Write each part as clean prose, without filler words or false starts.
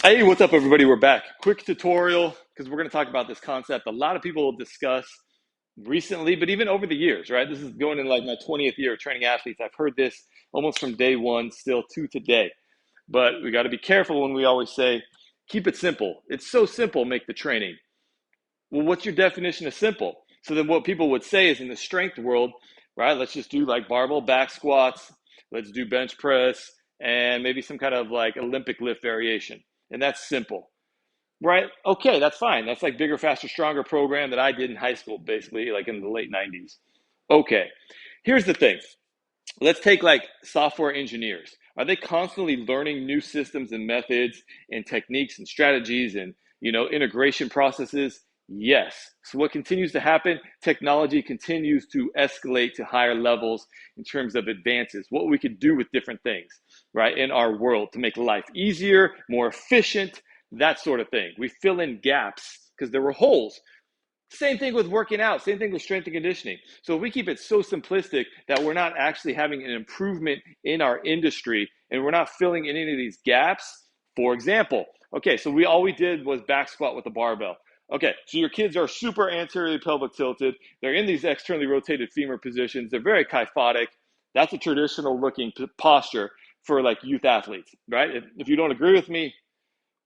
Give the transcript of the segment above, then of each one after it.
Hey, what's up, everybody? We're back. Quick tutorial because we're going to talk about this concept. A lot of people will discuss recently, but even over the years, right? This is going in like my 20th year of training athletes. I've heard this almost from day one, still to today. But we got to be careful when we always say, keep it simple. It's so simple, make the training. Well, what's your definition of simple? So then what people would say is in the strength world, right? Let's just do like barbell back squats. Let's do bench press and maybe some kind of like Olympic lift variation. And that's simple, right? Okay, that's fine. That's like bigger, faster, stronger program that I did in high school, basically, like in the late 90s. Okay, here's the thing. Let's take like software engineers. Are they constantly learning new systems and methods and techniques and strategies and integration processes? Yes. So what continues to happen? Technology continues to escalate to higher levels in terms of advances, what we could do with different things, right, in our world to make life easier, more efficient, that sort of thing. We fill in gaps because there were holes. Same thing with working out, same thing with strength and conditioning. So if we keep it so simplistic that we're not actually having an improvement in our industry and we're not filling in any of these gaps, for example, okay, so all we did was back squat with a barbell. Okay, so your kids are super anteriorly pelvic tilted. They're in these externally rotated femur positions. They're very kyphotic. That's a traditional looking posture for like youth athletes, right? If you don't agree with me,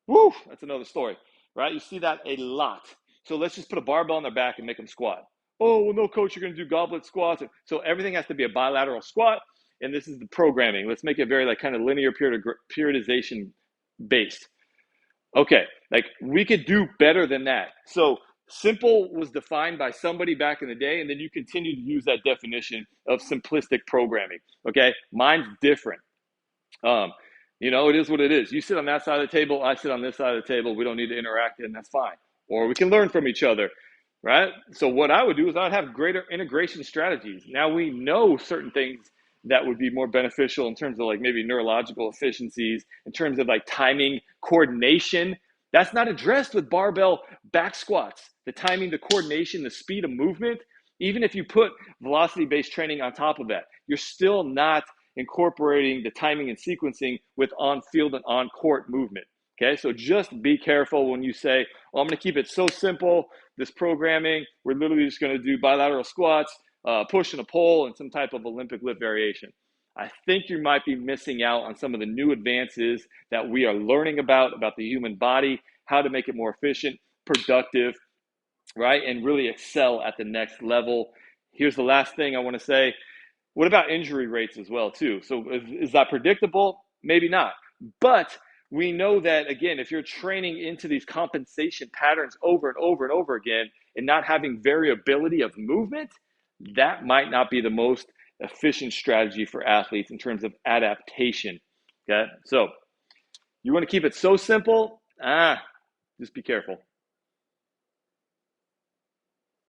woo, that's another story, right? You see that a lot. So let's just put a barbell on their back and make them squat. Oh, well, no, coach, you're going to do goblet squats. So everything has to be a bilateral squat. And this is the programming. Let's make it very like kind of linear periodization based. Okay, like we could do better than that. So simple was defined by somebody back in the day, and then you continue to use that definition of simplistic programming. Okay, mine's different. Um, it is what it is. You sit on that side of the table, I sit on this side of the table. We don't need to interact, and that's fine. Or we can learn from each other, right? So what I would do is I'd have greater integration strategies. Now we know certain things that would be more beneficial in terms of like maybe neurological efficiencies, in terms of like timing, coordination. That's not addressed with barbell back squats. The timing, the coordination, the speed of movement. Even if you put velocity-based training on top of that, you're still not incorporating the timing and sequencing with on-field and on-court movement. Okay, so just be careful when you say, well, I'm going to keep it so simple, this programming, we're literally just going to do bilateral squats, push and a pull, and some type of Olympic lift variation. I think you might be missing out on some of the new advances that we are learning about the human body, how to make it more efficient, productive, right, and really excel at the next level. Here's the last thing I want to say. What about injury rates as well, too? So is that predictable? Maybe not. But we know that, again, if you're training into these compensation patterns over and over and over again and not having variability of movement, that might not be the most efficient strategy for athletes in terms of adaptation. Okay, so you want to keep it so simple? Just be careful.